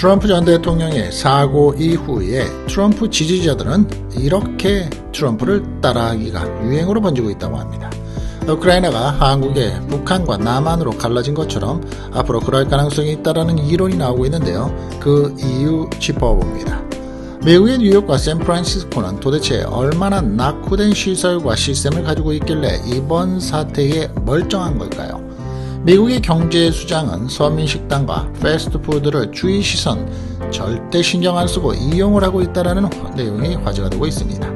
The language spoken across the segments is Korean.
트럼프 전 대통령의 사고 이후에 트럼프 지지자들은 이렇게 트럼프를 따라하기가 유행으로 번지고 있다고 합니다. 우크라이나가 한국의 북한과 남한으로 갈라진 것처럼 앞으로 그럴 가능성이 있다는 이론이 나오고 있는데요. 그 이유 짚어봅니다. 미국의 뉴욕과 샌프란시스코는 도대체 얼마나 낙후된 시설과 시스템을 가지고 있길래 이번 사태에 멀쩡한 걸까요? 미국의 경제 수장은 서민식당과 패스트푸드를 주의 시선 절대 신경 안 쓰고 이용을 하고 있다는 내용이 화제가 되고 있습니다.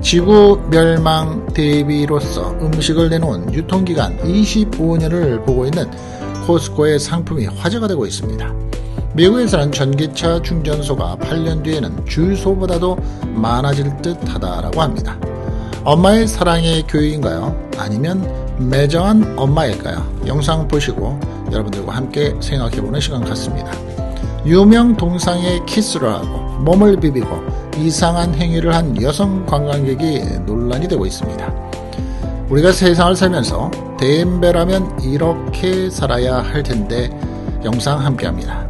지구 멸망 대비로서 음식을 내놓은 유통기간 25년을 보고 있는 코스코의 상품이 화제가 되고 있습니다. 미국에서는 전기차 충전소가 8년 뒤에는 주유소보다도 많아질 듯 하다라고 합니다. 엄마의 사랑의 교육인가요? 아니면 매정한 엄마일까요? 영상 보시고 여러분들과 함께 생각해보는 시간 같습니다. 유명 동상에 키스를 하고 몸을 비비고 이상한 행위를 한 여성 관광객이 논란이 되고 있습니다. 우리가 세상을 살면서 댐베라면 이렇게 살아야 할 텐데 영상 함께합니다.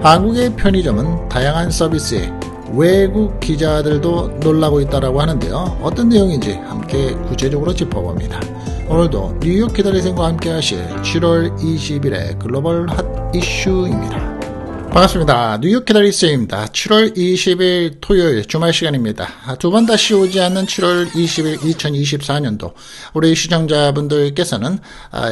한국의 편의점은 다양한 서비스에 외국 기자들도 놀라고 있다고 하는데요. 어떤 내용인지 함께 구체적으로 짚어봅니다. 오늘도 뉴욕 기다리생과 함께 하실 7월 20일의 글로벌 핫 이슈입니다. 반갑습니다. 뉴욕 기다리쌤입니다. 7월 20일 토요일 주말 시간입니다. 두 번 다시 오지 않는 7월 20일 2024년도 우리 시청자분들께서는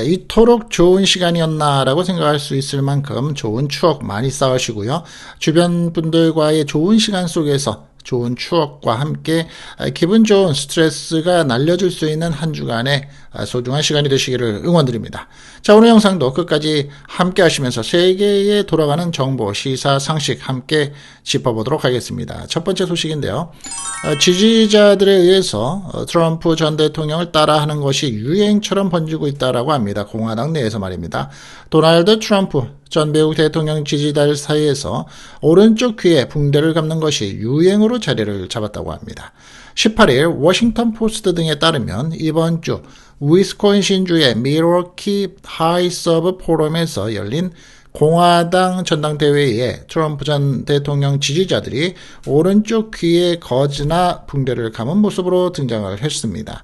이토록 좋은 시간이었나라고 생각할 수 있을 만큼 좋은 추억 많이 쌓으시고요. 주변 분들과의 좋은 시간 속에서 좋은 추억과 함께 기분 좋은 스트레스가 날려줄 수 있는 한 주간의 소중한 시간이 되시기를 응원드립니다. 자, 오늘 영상도 끝까지 함께 하시면서 세계에 돌아가는 정보, 시사, 상식 함께 짚어보도록 하겠습니다. 첫 번째 소식인데요. 지지자들에 의해서 트럼프 전 대통령을 따라하는 것이 유행처럼 번지고 있다고 합니다. 공화당 내에서 말입니다. 도널드 트럼프 전 미국 대통령 지지자들 사이에서 오른쪽 귀에 붕대를 감는 것이 유행으로 자리를 잡았다고 합니다. 18일 워싱턴 포스트 등에 따르면 이번 주 위스콘신주의 밀워키 하이서브 포럼에서 열린 공화당 전당대회에 트럼프 전 대통령 지지자들이 오른쪽 귀에 거즈나 붕대를 감은 모습으로 등장을 했습니다.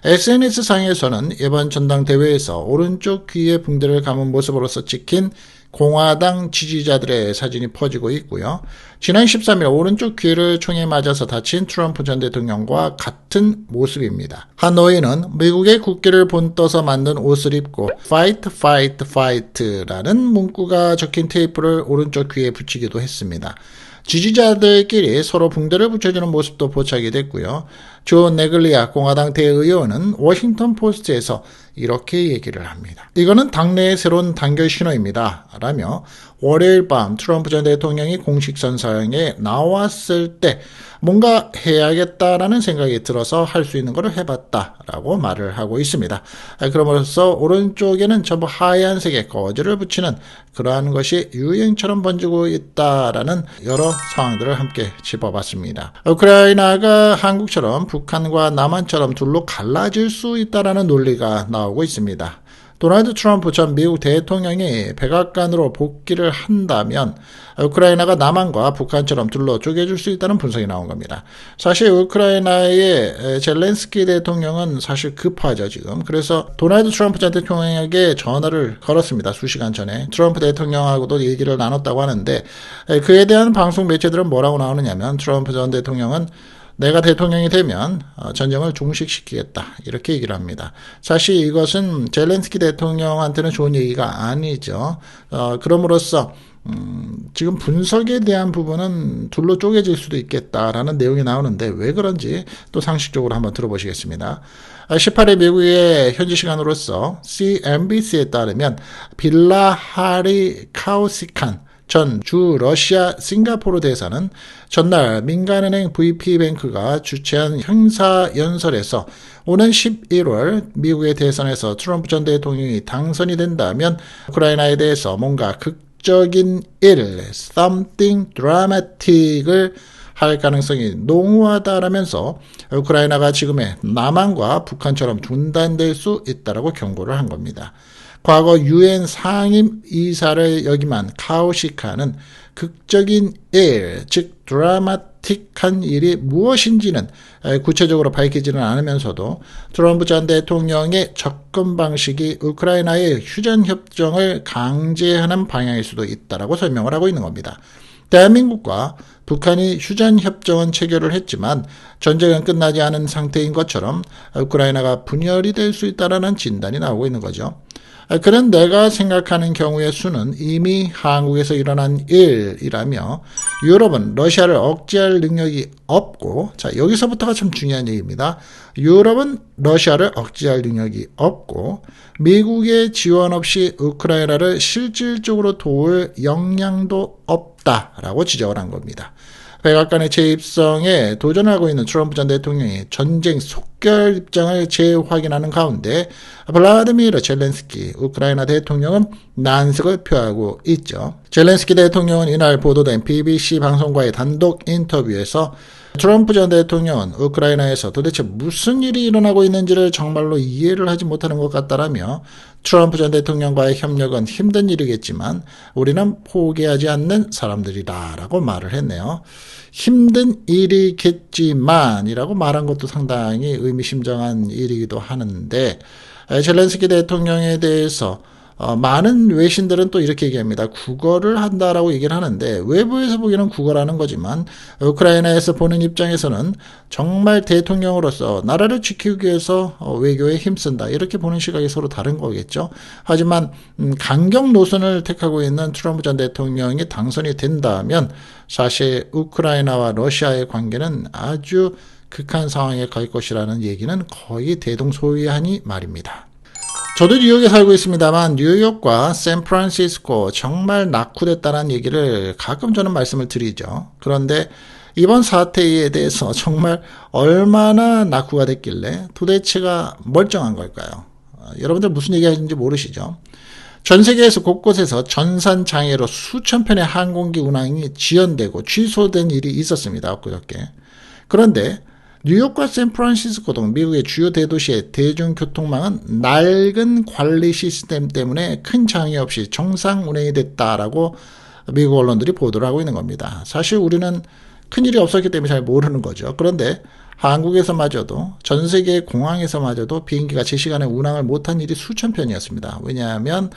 SNS상에서는 이번 전당대회에서 오른쪽 귀에 붕대를 감은 모습으로서 찍힌 공화당 지지자들의 사진이 퍼지고 있고요. 지난 13일 오른쪽 귀를 총에 맞아서 다친 트럼프 전 대통령과 같은 모습입니다. 하노이는 미국의 국기를 본떠서 만든 옷을 입고 Fight, Fight, Fight라는 문구가 적힌 테이프를 오른쪽 귀에 붙이기도 했습니다. 지지자들끼리 서로 붕대를 붙여주는 모습도 포착이 됐고요. 존 네글리아 공화당 대의원은 워싱턴 포스트에서 이렇게 얘기를 합니다. 이거는 당내의 새로운 단결 신호입니다. 라며 월요일 밤 트럼프 전 대통령이 공식 선서에 나왔을 때 뭔가 해야겠다라는 생각이 들어서 할 수 있는 것을 해봤다라고 말을 하고 있습니다. 그럼으로써 오른쪽에는 전부 하얀색의 거즈를 붙이는 그러한 것이 유행처럼 번지고 있다라는 여러 상황들을 함께 짚어봤습니다. 우크라이나가 한국처럼 북한과 남한처럼 둘로 갈라질 수 있다라는 논리가 나오고 있습니다. 도널드 트럼프 전 미국 대통령이 백악관으로 복귀를 한다면 우크라이나가 남한과 북한처럼 둘로 쪼개질 수 있다는 분석이 나온 겁니다. 사실 우크라이나의 젤렌스키 대통령은 사실 급하죠 지금. 그래서 도널드 트럼프 전 대통령에게 전화를 걸었습니다. 수시간 전에. 트럼프 대통령하고도 얘기를 나눴다고 하는데 그에 대한 방송 매체들은 뭐라고 나오느냐면 트럼프 전 대통령은 내가 대통령이 되면 전쟁을 종식시키겠다 이렇게 얘기를 합니다. 사실 이것은 젤렌스키 대통령한테는 좋은 얘기가 아니죠. 그럼으로써 지금 분석에 대한 부분은 둘로 쪼개질 수도 있겠다라는 내용이 나오는데 왜 그런지 또 상식적으로 한번 들어보시겠습니다. 18일 미국의 현지 시간으로서 CNBC에 따르면 빌라하리 카우시칸 전 주 러시아 싱가포르 대사는 전날 민간은행 VP뱅크가 주최한 형사연설에서 오는 11월 미국의 대선에서 트럼프 전 대통령이 당선이 된다면 우크라이나에 대해서 뭔가 극적인 something dramatic을 할 가능성이 농후하다라면서 우크라이나가 지금의 남한과 북한처럼 분단될 수 있다라고 경고를 한 겁니다. 과거 유엔 상임 이사를 역임한 카우시카는 극적인 일, 즉 드라마틱한 일이 무엇인지는 구체적으로 밝히지는 않으면서도 트럼프 전 대통령의 접근 방식이 우크라이나의 휴전협정을 강제하는 방향일 수도 있다라고 설명을 하고 있는 겁니다. 대한민국과 북한이 휴전협정은 체결을 했지만 전쟁은 끝나지 않은 상태인 것처럼 우크라이나가 분열이 될 수 있다는 진단이 나오고 있는 거죠. 그런 내가 생각하는 경우의 수는 이미 한국에서 일어난 일이라며 유럽은 러시아를 억제할 능력이 없고, 자, 여기서부터가 참 중요한 얘기입니다. 유럽은 러시아를 억제할 능력이 없고 미국의 지원 없이 우크라이나를 실질적으로 도울 역량도 없다라고 지적을 한 겁니다. 백악관의 재입성에 도전하고 있는 트럼프 전 대통령이 전쟁 속결 입장을 재확인하는 가운데 블라디미르 젤렌스키 우크라이나 대통령은 난색을 표하고 있죠. 젤렌스키 대통령은 이날 보도된 BBC 방송과의 단독 인터뷰에서 트럼프 전 대통령은 우크라이나에서 도대체 무슨 일이 일어나고 있는지를 정말로 이해를 하지 못하는 것 같다라며 트럼프 전 대통령과의 협력은 힘든 일이겠지만 우리는 포기하지 않는 사람들이다라고 말을 했네요. 힘든 일이겠지만 이라고 말한 것도 상당히 의미심장한 일이기도 하는데 젤렌스키 대통령에 대해서 많은 외신들은 또 이렇게 얘기합니다. 국어를 한다라고 얘기를 하는데 외부에서 보기에는 국어라는 거지만 우크라이나에서 보는 입장에서는 정말 대통령으로서 나라를 지키기 위해서 외교에 힘쓴다 이렇게 보는 시각이 서로 다른 거겠죠. 하지만 강경 노선을 택하고 있는 트럼프 전 대통령이 당선이 된다면 사실 우크라이나와 러시아의 관계는 아주 극한 상황에 갈 것이라는 얘기는 거의 대동소이하니 말입니다. 저도 뉴욕에 살고 있습니다만 뉴욕과 샌프란시스코 정말 낙후됐다는 얘기를 가끔 저는 말씀을 드리죠. 그런데 이번 사태에 대해서 정말 얼마나 낙후가 됐길래 도대체가 멀쩡한 걸까요? 여러분들 무슨 얘기하시는지 모르시죠? 전 세계에서 곳곳에서 전산장애로 수천 편의 항공기 운항이 지연되고 취소된 일이 있었습니다. 엊그저께. 그런데 뉴욕과 샌프란시스코 등 미국의 주요 대도시의 대중교통망은 낡은 관리 시스템 때문에 큰 장애 없이 정상 운행이 됐다라고 미국 언론들이 보도를 하고 있는 겁니다. 사실 우리는 큰일이 없었기 때문에 잘 모르는 거죠. 그런데 한국에서마저도 전 세계 공항에서마저도 비행기가 제 시간에 운항을 못한 일이 수천 편이었습니다. 왜냐하면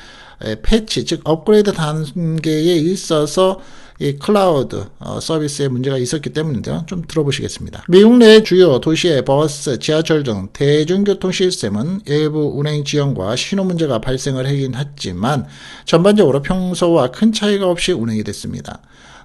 패치, 즉 업그레이드 단계에 있어서 이 클라우드 서비스에 문제가 있었기 때문인데요. 좀 들어보시겠습니다. 미국 내 주요 도시의 버스, 지하철 등 대중교통 시스템은 일부 운행 지연과 신호 문제가 발생을 하긴 했지만 전반적으로 평소와 큰 차이가 없이 운행이 됐습니다.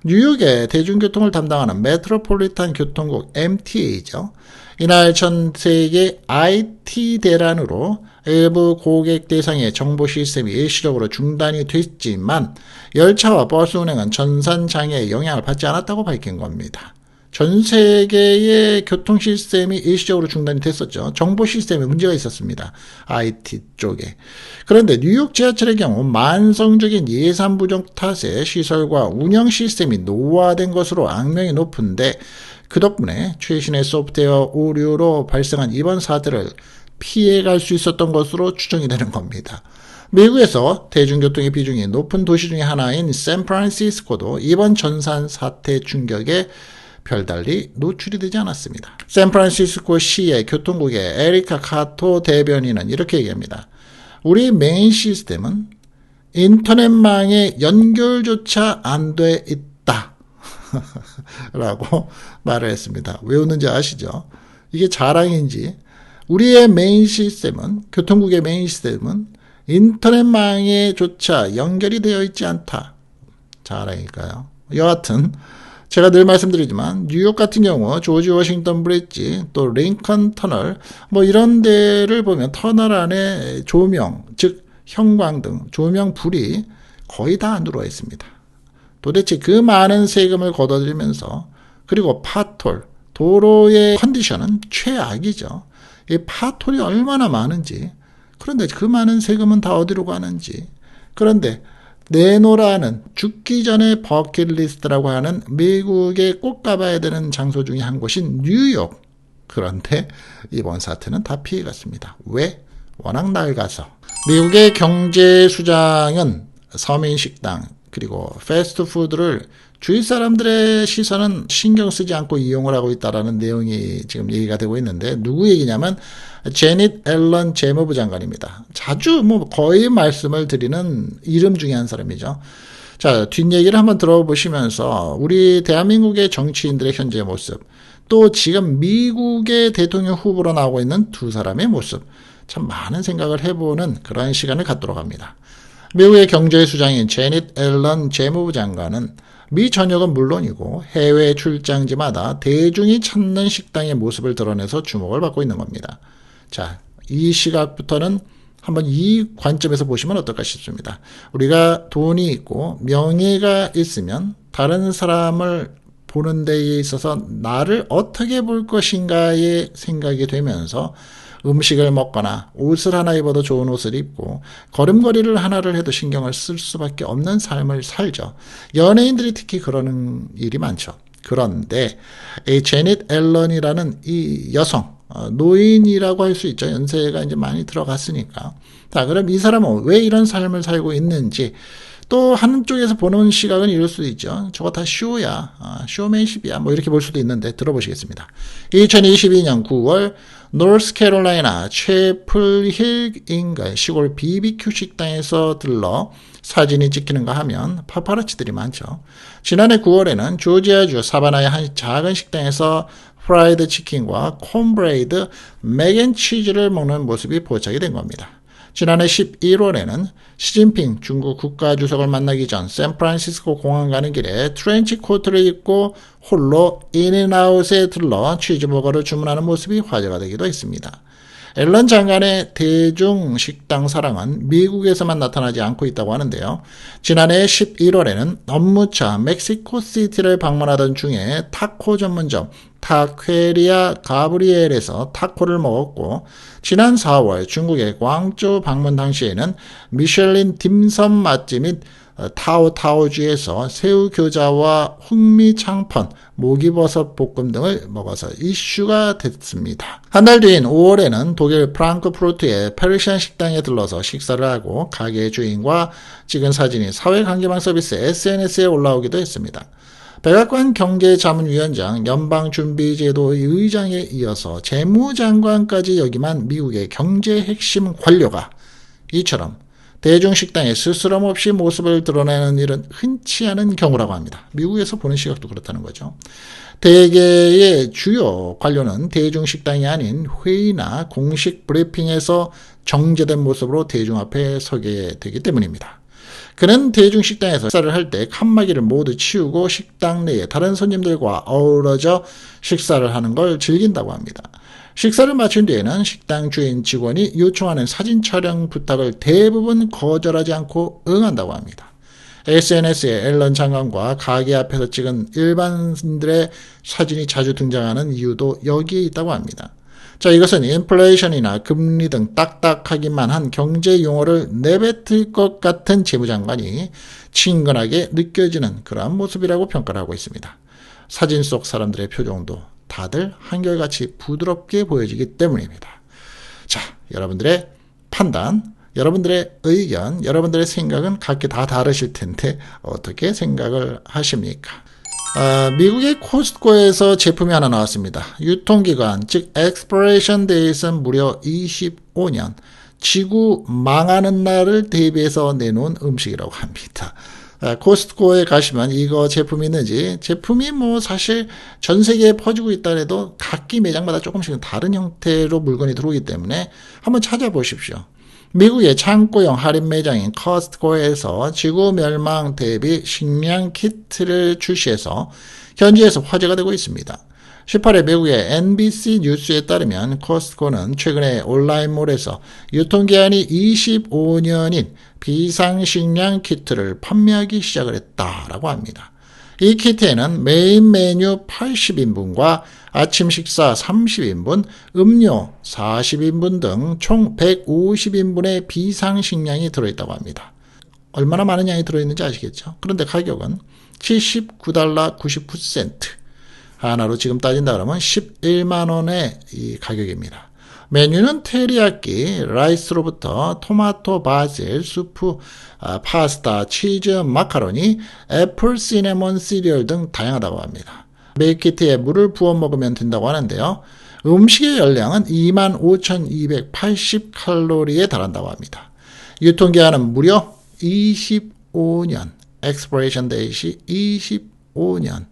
뉴욕의 대중교통을 담당하는 메트로폴리탄 교통국 MTA죠. 이날 전 세계 IT 대란으로 일부 고객 대상의 정보 시스템이 일시적으로 중단이 됐지만 열차와 버스 운행은 전산 장애에 영향을 받지 않았다고 밝힌 겁니다. 전 세계의 교통 시스템이 일시적으로 중단이 됐었죠. 정보 시스템에 문제가 있었습니다. IT 쪽에. 그런데 뉴욕 지하철의 경우 만성적인 예산 부족 탓에 시설과 운영 시스템이 노후화된 것으로 악명이 높은데 그 덕분에 최신의 소프트웨어 오류로 발생한 이번 사태를 피해갈 수 있었던 것으로 추정이 되는 겁니다. 미국에서 대중교통의 비중이 높은 도시 중에 하나인 샌프란시스코도 이번 전산 사태 충격에 별달리 노출이 되지 않았습니다. 샌프란시스코 시의 교통국의 에리카 카토 대변인은 이렇게 얘기합니다. 우리 메인 시스템은 인터넷망에 연결조차 안 돼 있다 라고 말을 했습니다. 왜 웃는지 아시죠? 이게 자랑인지 우리의 메인 시스템은 교통국의 메인 시스템은 인터넷망에조차 연결이 되어 있지 않다. 자랑일까요? 여하튼 제가 늘 말씀드리지만 뉴욕 같은 경우 조지 워싱턴 브릿지 또 링컨 터널 이런 데를 보면 터널 안에 조명 즉 형광 등 조명 불이 거의 다 안 들어와 있습니다. 도대체 그 많은 세금을 걷어들이면서 그리고 파톨 도로의 컨디션은 최악이죠. 이 파톨이 얼마나 많은지 그런데 그 많은 세금은 다 어디로 가는지 그런데 내노라는 죽기 전에 버킷리스트라고 하는 미국에 꼭 가봐야 되는 장소 중에 한 곳인 뉴욕. 그런데 이번 사태는 다 피해갔습니다. 왜? 워낙 낡아서. 미국의 경제 수장은 서민식당 그리고 패스트푸드를 주위 사람들의 시선은 신경 쓰지 않고 이용을 하고 있다라는 내용이 지금 얘기가 되고 있는데, 누구 얘기냐면 제닛 앨런 재무부 장관입니다. 자주 거의 말씀을 드리는 이름 중에 한 사람이죠. 자, 뒷얘기를 한번 들어보시면서 우리 대한민국의 정치인들의 현재 모습, 또 지금 미국의 대통령 후보로 나오고 있는 두 사람의 모습, 참 많은 생각을 해보는 그런 시간을 갖도록 합니다. 미국의 경제 수장인 제닛 앨런 재무부 장관은 미 전역은 물론이고 해외 출장지마다 대중이 찾는 식당의 모습을 드러내서 주목을 받고 있는 겁니다. 자, 이 시각부터는 한번 이 관점에서 보시면 어떨까 싶습니다. 우리가 돈이 있고 명예가 있으면 다른 사람을 보는 데에 있어서 나를 어떻게 볼 것인가에 생각이 되면서 음식을 먹거나 옷을 하나 입어도 좋은 옷을 입고 걸음걸이를 하나를 해도 신경을 쓸 수밖에 없는 삶을 살죠. 연예인들이 특히 그러는 일이 많죠. 그런데 이 제닛 앨런이라는 이 여성, 노인이라고 할 수 있죠. 연세가 이제 많이 들어갔으니까. 자, 그럼 이 사람은 왜 이런 삶을 살고 있는지, 또 한쪽에서 보는 시각은 이럴 수도 있죠. 저거 다 쇼야, 쇼맨십이야, 이렇게 볼 수도 있는데 들어보시겠습니다. 2022년 9월 노스캐롤라이나 채플힐 인근 시골 BBQ 식당에서 들러 사진이 찍히는가 하면 파파라치들이 많죠. 지난해 9월에는 조지아주 사바나의 한 작은 식당에서 프라이드 치킨과 콘브레이드 맥앤치즈를 먹는 모습이 포착이 된 겁니다. 지난해 11월에는 시진핑 중국 국가주석을 만나기 전 샌프란시스코 공항 가는 길에 트렌치 코트를 입고 홀로 인앤아웃에 들러 치즈버거를 주문하는 모습이 화제가 되기도 했습니다. 앨런 장관의 대중 식당 사랑은 미국에서만 나타나지 않고 있다고 하는데요. 지난해 11월에는 업무차 멕시코시티를 방문하던 중에 타코 전문점 타퀘리아 가브리엘에서 타코를 먹었고, 지난 4월 중국의 광저우 방문 당시에는 미슐린 딤섬 맛집 및 타오타오주에서 새우교자와 흑미창펀, 목이버섯 볶음 등을 먹어서 이슈가 됐습니다. 한 달 뒤인 5월에는 독일 프랑크푸르트의 페르시안 식당에 들러서 식사를 하고 가게 주인과 찍은 사진이 사회관계망 서비스 SNS에 올라오기도 했습니다. 백악관 경제자문위원장, 연방준비제도의 의장에 이어서 재무장관까지 역임한 미국의 경제 핵심 관료가 이처럼 대중식당에 스스럼 없이 모습을 드러내는 일은 흔치 않은 경우라고 합니다. 미국에서 보는 시각도 그렇다는 거죠. 대개의 주요 관료는 대중식당이 아닌 회의나 공식 브리핑에서 정제된 모습으로 대중 앞에 서게 되기 때문입니다. 그는 대중식당에서 식사를 할 때 칸막이를 모두 치우고 식당 내에 다른 손님들과 어우러져 식사를 하는 걸 즐긴다고 합니다. 식사를 마친 뒤에는 식당 주인 직원이 요청하는 사진 촬영 부탁을 대부분 거절하지 않고 응한다고 합니다. SNS에 앨런 장관과 가게 앞에서 찍은 일반인들의 사진이 자주 등장하는 이유도 여기에 있다고 합니다. 자, 이것은 인플레이션이나 금리 등 딱딱하기만 한 경제 용어를 내뱉을 것 같은 재무장관이 친근하게 느껴지는 그러한 모습이라고 평가를 하고 있습니다. 사진 속 사람들의 표정도 다들 한결같이 부드럽게 보여지기 때문입니다. 자, 여러분들의 판단, 여러분들의 의견, 여러분들의 생각은 각기 다 다르실 텐데 어떻게 생각을 하십니까? 미국의 코스트코에서 제품이 하나 나왔습니다. 유통기간, 즉 expiration date는 무려 25년, 지구 망하는 날을 대비해서 내놓은 음식이라고 합니다. 코스트코에 가시면 이거 제품이 있는지, 제품이 사실 전 세계에 퍼지고 있다 해도 각기 매장마다 조금씩 다른 형태로 물건이 들어오기 때문에 한번 찾아보십시오. 미국의 창고형 할인 매장인 코스트코에서 지구 멸망 대비 식량 키트를 출시해서 현지에서 화제가 되고 있습니다. 18일 미국의 NBC 뉴스에 따르면 코스트코는 최근에 온라인몰에서 유통기한이 25년인 비상식량 키트를 판매하기 시작을 했다라고 합니다. 이 키트에는 메인 메뉴 80인분과 아침 식사 30인분, 음료 40인분 등 총 150인분의 비상식량이 들어있다고 합니다. 얼마나 많은 양이 들어있는지 아시겠죠? 그런데 가격은 $79 99센트. 하나로 지금 따진다 그러면 11만 원의 이 가격입니다. 메뉴는 테리야끼, 라이스로부터 토마토, 바질, 수프, 파스타, 치즈, 마카로니, 애플, 시네몬, 시리얼 등 다양하다고 합니다. 밀키트에 물을 부어 먹으면 된다고 하는데요. 음식의 열량은 25,280칼로리에 달한다고 합니다. 유통기한은 무려 25년, expiration date이 25년.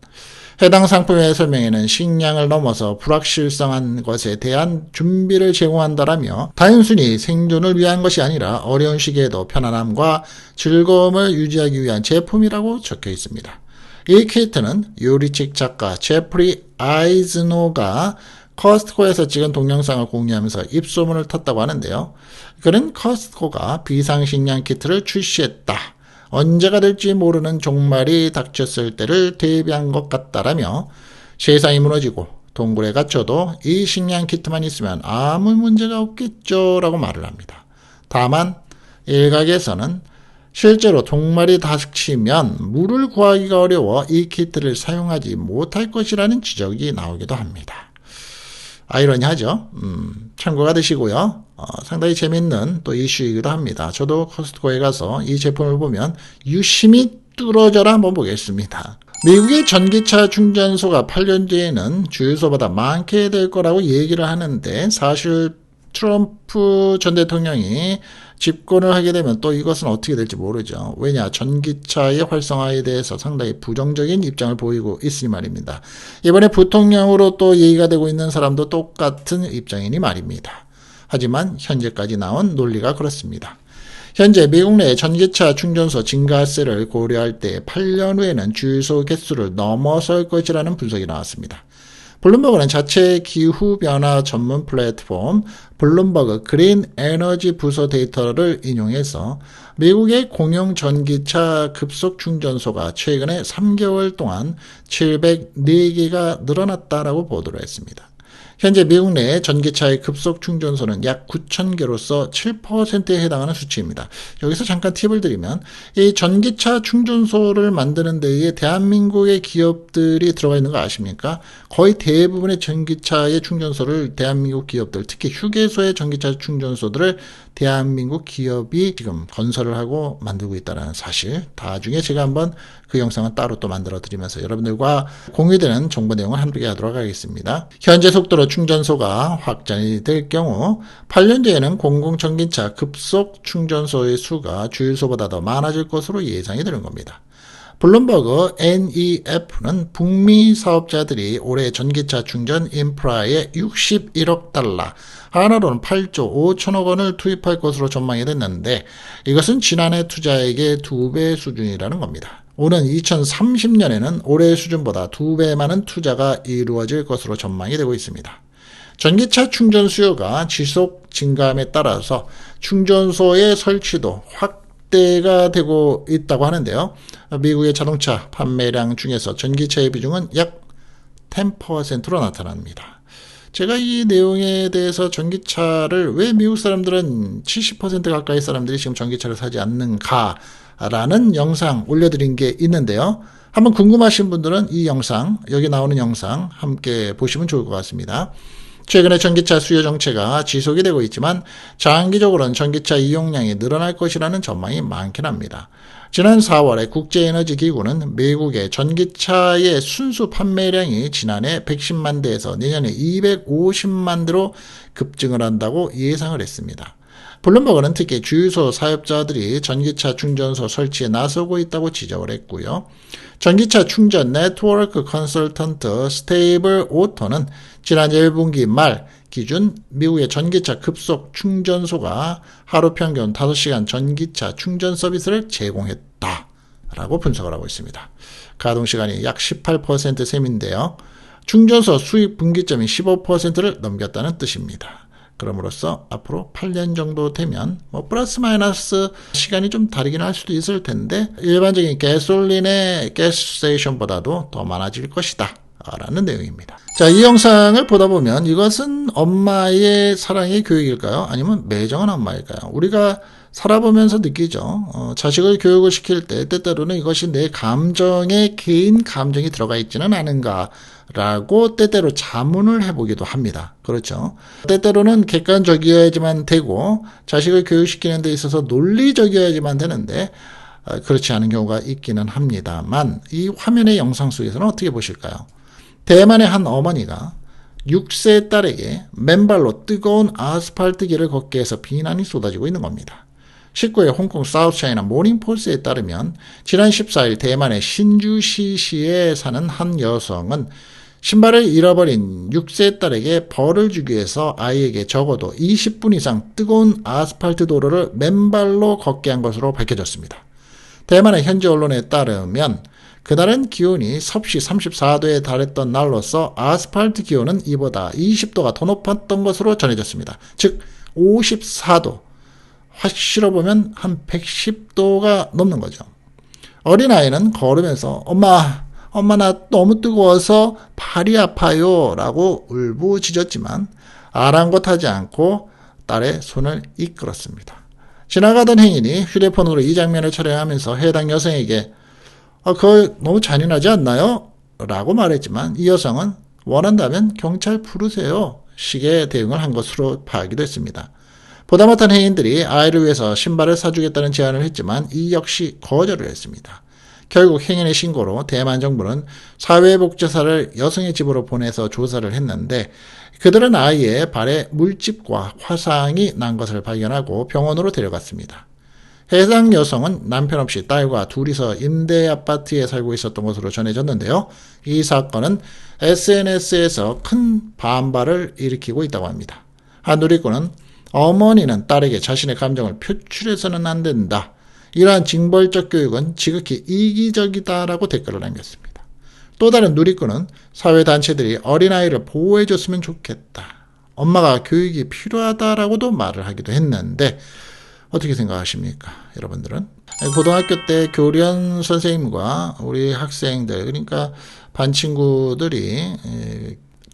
해당 상품의 설명에는 식량을 넘어서 불확실성한 것에 대한 준비를 제공한다라며 단순히 생존을 위한 것이 아니라 어려운 시기에도 편안함과 즐거움을 유지하기 위한 제품이라고 적혀 있습니다. 이 키트는 요리책 작가 제프리 아이즈노가 커스트코에서 찍은 동영상을 공유하면서 입소문을 탔다고 하는데요. 그는 커스트코가 비상식량 키트를 출시했다. 언제가 될지 모르는 종말이 닥쳤을 때를 대비한 것 같다라며 세상이 무너지고 동굴에 갇혀도 이 식량 키트만 있으면 아무 문제가 없겠죠 라고 말을 합니다. 다만 일각에서는 실제로 종말이 닥치면 물을 구하기가 어려워 이 키트를 사용하지 못할 것이라는 지적이 나오기도 합니다. 아이러니하죠. 참고가 되시고요. 상당히 재밌는 또 이슈이기도 합니다. 저도 코스트코에 가서 이 제품을 보면 유심히 뚫어져라 한번 보겠습니다. 미국의 전기차 충전소가 8년 뒤에는 주유소보다 많게 될 거라고 얘기를 하는데 사실 트럼프 전 대통령이 집권을 하게 되면 또 이것은 어떻게 될지 모르죠. 왜냐, 전기차의 활성화에 대해서 상당히 부정적인 입장을 보이고 있으니 말입니다. 이번에 부통령으로 또 얘기가 되고 있는 사람도 똑같은 입장이니 말입니다. 하지만 현재까지 나온 논리가 그렇습니다. 현재 미국 내 전기차 충전소 증가세를 고려할 때 8년 후에는 주유소 개수를 넘어설 것이라는 분석이 나왔습니다. 블룸버그는 자체 기후변화 전문 플랫폼 블룸버그 그린 에너지 부서 데이터를 인용해서 미국의 공용 전기차 급속 충전소가 최근에 3개월 동안 704개가 늘어났다라고 보도를 했습니다. 현재 미국 내 전기차의 급속 충전소는 약 9,000개로서 7%에 해당하는 수치입니다. 여기서 잠깐 팁을 드리면 이 전기차 충전소를 만드는 데에 대한민국의 기업들이 들어가 있는 거 아십니까? 거의 대부분의 전기차의 충전소를 대한민국 기업들, 특히 휴게소의 전기차 충전소들을 대한민국 기업이 지금 건설을 하고 만들고 있다는 사실, 나중에 제가 한번 그 영상은 따로 또 만들어 드리면서 여러분들과 공유되는 정보 내용을 함께 하도록 하겠습니다. 현재 속도로 충전소가 확장이 될 경우 8년 뒤에는 공공전기차 급속 충전소의 수가 주유소보다 더 많아질 것으로 예상이 되는 겁니다. 블룸버그 NEF는 북미 사업자들이 올해 전기차 충전 인프라에 61억 달러, 하나로는 8조 5천억 원을 투입할 것으로 전망이 됐는데 이것은 지난해 투자액의 2배 수준이라는 겁니다. 오는 2030년에는 올해 수준보다 2배 많은 투자가 이루어질 것으로 전망이 되고 있습니다. 전기차 충전 수요가 지속 증가함에 따라서 충전소의 설치도 확대가 되고 있다고 하는데요. 미국의 자동차 판매량 중에서 전기차의 비중은 약 10%로 나타납니다. 제가 이 내용에 대해서 전기차를 왜 미국 사람들은 70% 가까이 사람들이 지금 전기차를 사지 않는가라는 영상 올려드린 게 있는데요. 한번 궁금하신 분들은 이 영상, 여기 나오는 영상 함께 보시면 좋을 것 같습니다. 최근에 전기차 수요 정체가 지속이 되고 있지만 장기적으로는 전기차 이용량이 늘어날 것이라는 전망이 많긴 합니다. 지난 4월에 국제에너지기구는 미국의 전기차의 순수 판매량이 지난해 110만 대에서 내년에 250만 대로 급증을 한다고 예상을 했습니다. 블룸버그는 특히 주유소 사업자들이 전기차 충전소 설치에 나서고 있다고 지적을 했고요. 전기차 충전 네트워크 컨설턴트 스테이블 오토는 지난 1분기 말 기준 미국의 전기차 급속 충전소가 하루 평균 5시간 전기차 충전 서비스를 제공했다라고 분석을 하고 있습니다. 가동시간이 약 18% 셈인데요. 충전소 수익 분기점이 15%를 넘겼다는 뜻입니다. 그럼으로써 앞으로 8년 정도 되면 플러스 마이너스 시간이 좀 다르긴 할 수도 있을 텐데 일반적인 가솔린의 가스 스테이션보다도 더 많아질 것이다 라는 내용입니다. 자, 이 영상을 보다 보면 이것은 엄마의 사랑의 교육일까요? 아니면 매정한 엄마일까요? 우리가 살아보면서 느끼죠. 자식을 교육을 시킬 때 때때로는 이것이 내 감정에 개인 감정이 들어가 있지는 않은가 라고 때때로 자문을 해보기도 합니다. 그렇죠. 때때로는 객관적이어야지만 되고 자식을 교육시키는 데 있어서 논리적이어야지만 되는데 그렇지 않은 경우가 있기는 합니다만 이 화면의 영상 속에서는 어떻게 보실까요? 대만의 한 어머니가 6세 딸에게 맨발로 뜨거운 아스팔트 길을 걷게 해서 비난이 쏟아지고 있는 겁니다. 19일 홍콩 사우스차이나 모닝포스트에 따르면 지난 14일 대만의 신주시시에 사는 한 여성은 신발을 잃어버린 6세 딸에게 벌을 주기 위해서 아이에게 적어도 20분 이상 뜨거운 아스팔트 도로를 맨발로 걷게 한 것으로 밝혀졌습니다. 대만의 현지 언론에 따르면 그날은 기온이 섭씨 34도에 달했던 날로서 아스팔트 기온은 이보다 20도가 더 높았던 것으로 전해졌습니다. 즉 54도, 확실히 보면 한 110도가 넘는 거죠. 어린아이는 걸으면서 엄마 나 너무 뜨거워서 발이 아파요 라고 울부짖었지만 아랑곳하지 않고 딸의 손을 이끌었습니다. 지나가던 행인이 휴대폰으로 이 장면을 촬영하면서 해당 여성에게 그거 너무 잔인하지 않나요? 라고 말했지만 이 여성은 원한다면 경찰 부르세요 식의 대응을 한 것으로 파악이 됐습니다. 보다 못한 행인들이 아이를 위해서 신발을 사주겠다는 제안을 했지만 이 역시 거절을 했습니다. 결국 행인의 신고로 대만 정부는 사회복지사를 여성의 집으로 보내서 조사를 했는데 그들은 아이의 발에 물집과 화상이 난 것을 발견하고 병원으로 데려갔습니다. 해당 여성은 남편 없이 딸과 둘이서 임대 아파트에 살고 있었던 것으로 전해졌는데요. 이 사건은 SNS에서 큰 반발을 일으키고 있다고 합니다. 한 누리꾼은 어머니는 딸에게 자신의 감정을 표출해서는 안 된다. 이러한 징벌적 교육은 지극히 이기적이다라고 댓글을 남겼습니다. 또 다른 누리꾼은 사회단체들이 어린아이를 보호해줬으면 좋겠다. 엄마가 교육이 필요하다라고도 말을 하기도 했는데 어떻게 생각하십니까? 여러분들은? 고등학교 때 교련 선생님과 우리 학생들 그러니까 반 친구들이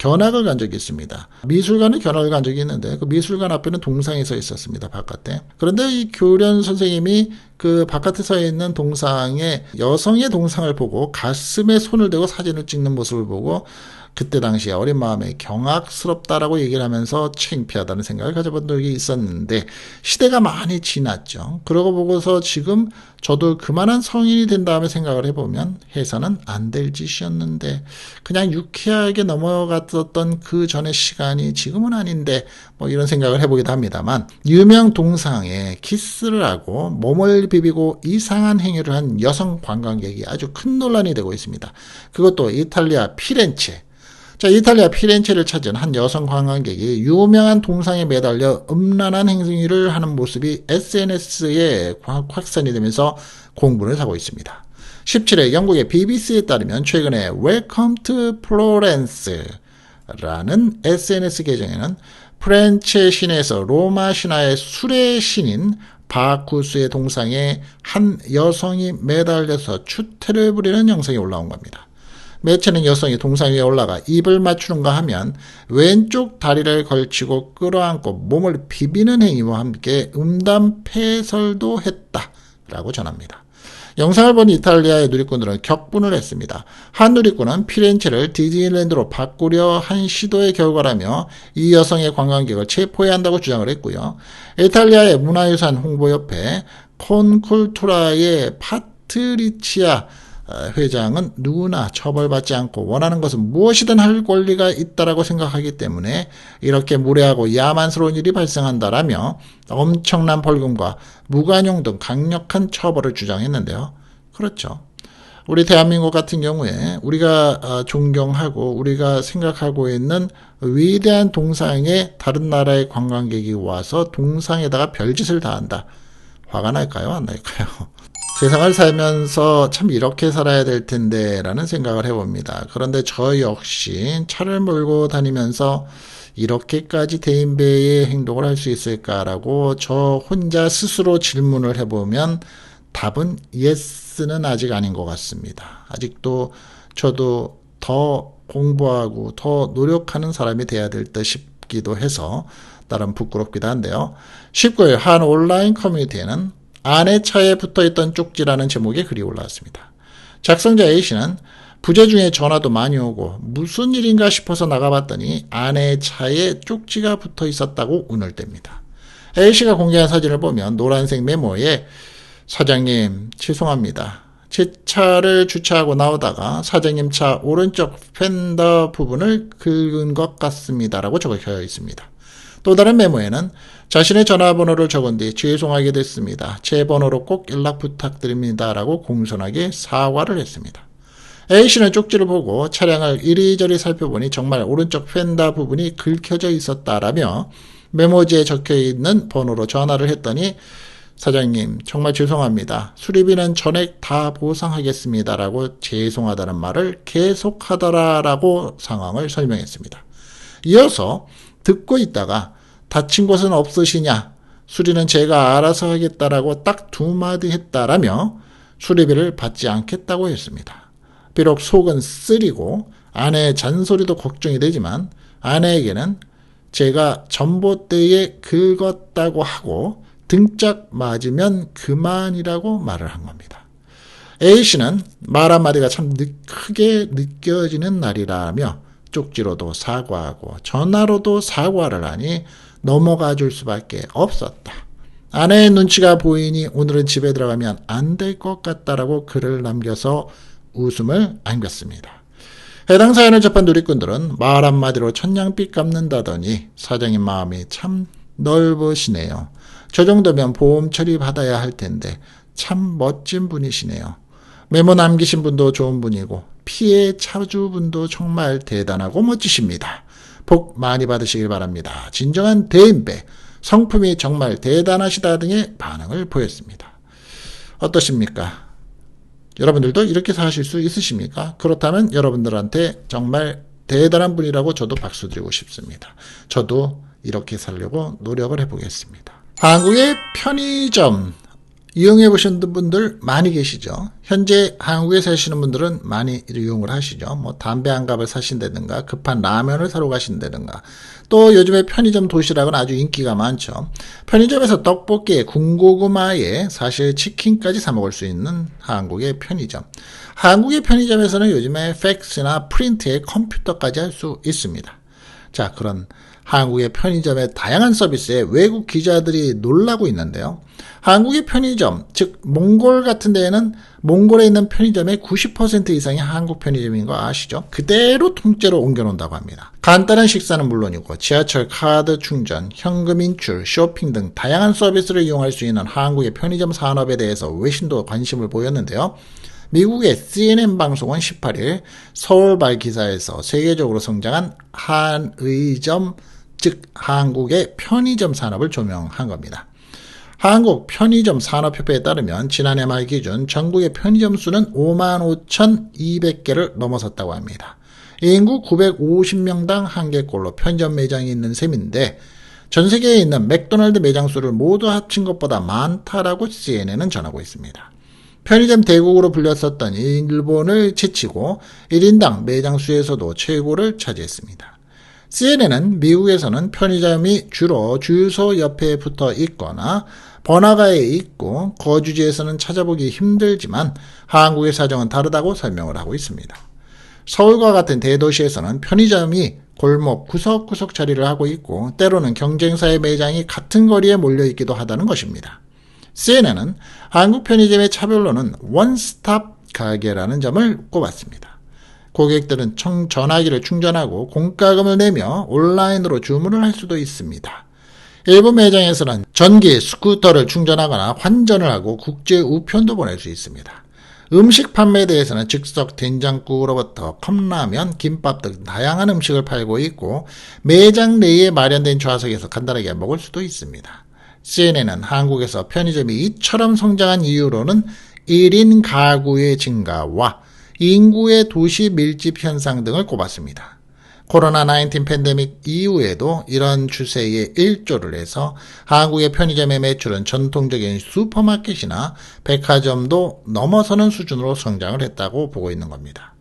견학을 간 적이 있습니다. 미술관에 견학을 간 적이 있는데 그 미술관 앞에는 동상이 서 있었습니다. 바깥에. 그런데 이 교련 선생님이 그 바깥에 서 있는 동상에 여성의 동상을 보고 가슴에 손을 대고 사진을 찍는 모습을 보고 그때 당시에 어린 마음에 경악스럽다라고 얘기를 하면서 창피하다는 생각을 가져본 적이 있었는데 시대가 많이 지났죠. 그러고 보고서 지금 저도 그만한 성인이 된 다음에 생각을 해보면 해서는 안 될 짓이었는데 그냥 유쾌하게 넘어갔었던 그 전의 시간이 지금은 아닌데 뭐 이런 생각을 해보기도 합니다만 유명 동상에 키스를 하고 몸을 비비고 이상한 행위를 한 여성 관광객이 아주 큰 논란이 되고 있습니다. 그것도 이탈리아 피렌체. 자, 이탈리아 피렌체를 찾은 한 여성 관광객이 유명한 동상에 매달려 음란한 행위를 하는 모습이 SNS에 확산이 되면서 공분을 사고 있습니다. 17일 영국의 BBC에 따르면 최근에 Welcome to Florence라는 SNS 계정에는 프렌체 시내에서 로마 신화의 술의 신인 바쿠스의 동상에 한 여성이 매달려서 추태를 부리는 영상이 올라온 겁니다. 매체는 여성이 동상 위에 올라가 입을 맞추는가 하면 왼쪽 다리를 걸치고 끌어안고 몸을 비비는 행위와 함께 음담 패설도 했다라고 전합니다. 영상을 본 이탈리아의 누리꾼들은 격분을 했습니다. 한 누리꾼은 피렌체를 디즈니랜드로 바꾸려 한 시도의 결과라며 이 여성의 관광객을 체포해야 한다고 주장을 했고요. 이탈리아의 문화유산 홍보협회 콘쿨투라의 파트리치아 회장은 누구나 처벌받지 않고 원하는 것은 무엇이든 할 권리가 있다라고 생각하기 때문에 이렇게 무례하고 야만스러운 일이 발생한다라며 엄청난 벌금과 무관용 등 강력한 처벌을 주장했는데요. 그렇죠. 우리 대한민국 같은 경우에 우리가 존경하고 우리가 생각하고 있는 위대한 동상에 다른 나라의 관광객이 와서 동상에다가 별짓을 다 한다. 화가 날까요? 안 날까요? 세상을 살면서 참 이렇게 살아야 될 텐데 라는 생각을 해봅니다. 그런데 저 역시 차를 몰고 다니면서 이렇게까지 대인배의 행동을 할 수 있을까라고 저 혼자 스스로 질문을 해보면 답은 예스는 아직 아닌 것 같습니다. 아직도 저도 더 공부하고 더 노력하는 사람이 돼야 될 듯 싶기도 해서 나름 부끄럽기도 한데요. 19일 한 온라인 커뮤니티에는 아내 차에 붙어있던 쪽지라는 제목의 글이 올라왔습니다. 작성자 A씨는 부재 중에 전화도 많이 오고 무슨 일인가 싶어서 나가봤더니 아내의 차에 쪽지가 붙어 있었다고 운을 뗍니다. A씨가 공개한 사진을 보면 노란색 메모에 사장님 죄송합니다. 제 차를 주차하고 나오다가 사장님 차 오른쪽 펜더 부분을 긁은 것 같습니다. 라고 적혀 있습니다. 또 다른 메모에는 자신의 전화번호를 적은 뒤 죄송하게 됐습니다. 제 번호로 꼭 연락 부탁드립니다. 라고 공손하게 사과를 했습니다. A씨는 쪽지를 보고 차량을 이리저리 살펴보니 정말 오른쪽 펜더 부분이 긁혀져 있었다라며 메모지에 적혀있는 번호로 전화를 했더니 사장님 정말 죄송합니다. 수리비는 전액 다 보상하겠습니다. 라고 죄송하다는 말을 계속하더라라고 상황을 설명했습니다. 이어서 듣고 있다가 다친 곳은 없으시냐? 수리는 제가 알아서 하겠다라고 딱 2마디 했다라며 수리비를 받지 않겠다고 했습니다. 비록 속은 쓰리고 아내의 잔소리도 걱정이 되지만 아내에게는 제가 전봇대에 긁었다고 하고 등짝 맞으면 그만이라고 말을 한 겁니다. A씨는 말 한마디가 참 크게 느껴지는 날이라며 쪽지로도 사과하고 전화로도 사과를 하니 넘어가 줄 수밖에 없었다. 아내의 눈치가 보이니 오늘은 집에 들어가면 안 될 것 같다라고 글을 남겨서 웃음을 안겼습니다. 해당 사연을 접한 누리꾼들은 말 한마디로 천냥빚 갚는다더니 사장님 마음이 참 넓으시네요. 저 정도면 보험 처리 받아야 할 텐데 참 멋진 분이시네요. 메모 남기신 분도 좋은 분이고 피해 차주분도 정말 대단하고 멋지십니다. 복 많이 받으시길 바랍니다. 진정한 대인배, 성품이 정말 대단하시다 등의 반응을 보였습니다. 어떠십니까? 여러분들도 이렇게 사실 수 있으십니까? 그렇다면 여러분들한테 정말 대단한 분이라고 저도 박수 드리고 싶습니다. 저도 이렇게 살려고 노력을 해보겠습니다. 한국의 편의점 이용해 보신 분들 많이 계시죠. 현재 한국에 사시는 분들은 많이 이용을 하시죠. 뭐 담배 한 갑을 사신다든가 급한 라면을 사러 가신다든가 또 요즘에 편의점 도시락은 아주 인기가 많죠. 편의점에서 떡볶이에 군고구마에 사실 치킨까지 사 먹을 수 있는 한국의 편의점. 한국의 편의점에서는 요즘에 팩스나 프린트에 컴퓨터까지 할 수 있습니다. 자, 그런 한국의 편의점의 다양한 서비스에 외국 기자들이 놀라고 있는데요. 한국의 편의점, 즉 몽골 같은 데에는 몽골에 있는 편의점의 90% 이상이 한국 편의점인 거 아시죠? 그대로 통째로 옮겨놓는다고 합니다. 간단한 식사는 물론이고 지하철 카드 충전, 현금 인출, 쇼핑 등 다양한 서비스를 이용할 수 있는 한국의 편의점 산업에 대해서 외신도 관심을 보였는데요. 미국의 CNN 방송은 18일 서울발 기사에서 세계적으로 성장한 한의점, 즉 한국의 편의점 산업을 조명한 겁니다. 한국 편의점 산업협회에 따르면 지난해 말 기준 전국의 편의점 수는 55,200개를 넘어섰다고 합니다. 인구 950명당 한 개꼴로 편의점 매장이 있는 셈인데 전 세계에 있는 맥도날드 매장 수를 모두 합친 것보다 많다라고 CNN은 전하고 있습니다. 편의점 대국으로 불렸었던 일본을 제치고 1인당 매장 수에서도 최고를 차지했습니다. CNN은 미국에서는 편의점이 주로 주유소 옆에 붙어 있거나 번화가에 있고 거주지에서는 찾아보기 힘들지만 한국의 사정은 다르다고 설명을 하고 있습니다. 서울과 같은 대도시에서는 편의점이 골목 구석구석 자리를 하고 있고 때로는 경쟁사의 매장이 같은 거리에 몰려있기도 하다는 것입니다. CNN은 한국 편의점의 차별로는 원스톱 가게라는 점을 꼽았습니다. 고객들은 전화기를 충전하고 공과금을 내며 온라인으로 주문을 할 수도 있습니다. 일부 매장에서는 전기 스쿠터를 충전하거나 환전을 하고 국제 우편도 보낼 수 있습니다. 음식 판매에 대해서는 즉석 된장국으로부터 컵라면, 김밥 등 다양한 음식을 팔고 있고 매장 내에 마련된 좌석에서 간단하게 먹을 수도 있습니다. CNN은 한국에서 편의점이 이처럼 성장한 이유로는 1인 가구의 증가와 인구의 도시 밀집 현상 등을 꼽았습니다. 코로나19 팬데믹 이후에도 이런 추세에 일조를 해서 한국의 편의점의 매출은 전통적인 슈퍼마켓이나 백화점도 넘어서는 수준으로 성장을 했다고 보고 있는 겁니다.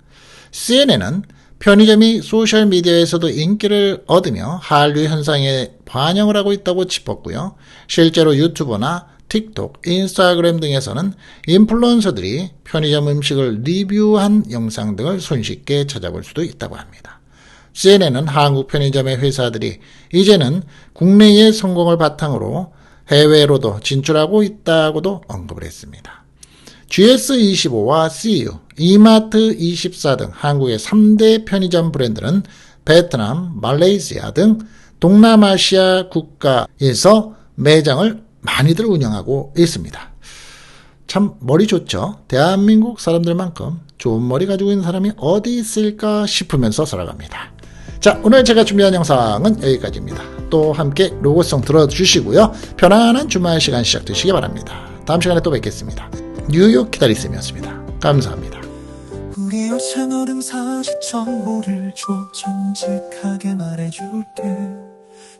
CNN은 편의점이 소셜미디어에서도 인기를 얻으며 한류 현상에 반영을 하고 있다고 짚었고요. 실제로 유튜브나 틱톡, 인스타그램 등에서는 인플루언서들이 편의점 음식을 리뷰한 영상 등을 손쉽게 찾아볼 수도 있다고 합니다. CNN은 한국 편의점의 회사들이 이제는 국내의 성공을 바탕으로 해외로도 진출하고 있다고도 언급을 했습니다. GS25와 CU, 이마트24 등 한국의 3대 편의점 브랜드는 베트남, 말레이시아 등 동남아시아 국가에서 매장을 많이들 운영하고 있습니다. 참 머리 좋죠? 대한민국 사람들만큼 좋은 머리 가지고 있는 사람이 어디 있을까 싶으면서 살아갑니다. 자, 오늘 제가 준비한 영상은 여기까지입니다. 또 함께 로고송 들어주시고요. 편안한 주말 시간 시작되시기 바랍니다. 다음 시간에 또 뵙겠습니다. 뉴욕 기다리쌤이었습니다. 감사합니다. 우리 채널은 사실 정보를 줘 정직하게 말해줄게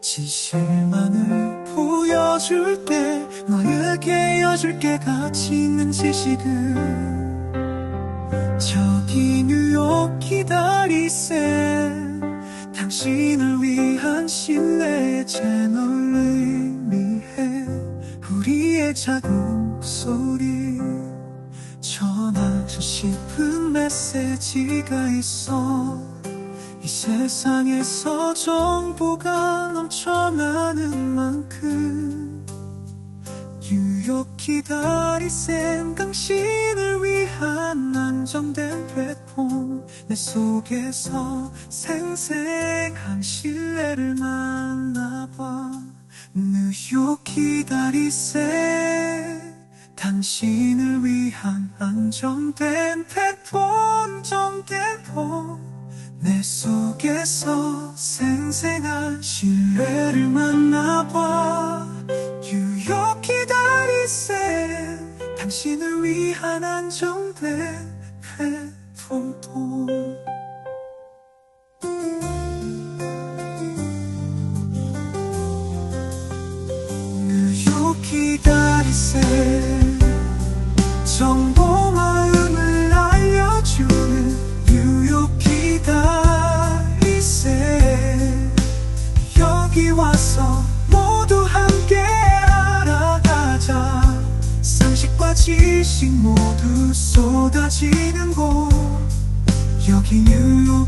진실만을 보여줄게 너에게 여줄게 가치 있는 지식을 저기 뉴욕 기다리쌤 당신을 위한 신뢰의 채널을 의미해 우리의 작은 목소리 전하고 싶은 메시지가 있어 이 세상에서 정보가 넘쳐나는 만큼 뉴욕 기다리쌤 당신을 위한 안정된 플랫폼 내 속에서 생생한 신뢰를 만나봐 뉴욕 기다리쌤 당신을 위한 안정된 플랫폼 정대포 내 속에서 생생한 신뢰를 만나봐 뉴욕 기다리쌤 당신을 위한 안정된 플랫폼 뉴욕 기다리쌤 정보 마음을 알려주는 뉴욕 기다리쌤 여기 와서 모두 함께 알아가자 상식과 지식 모두 쏟아지는 곳 여기 뉴욕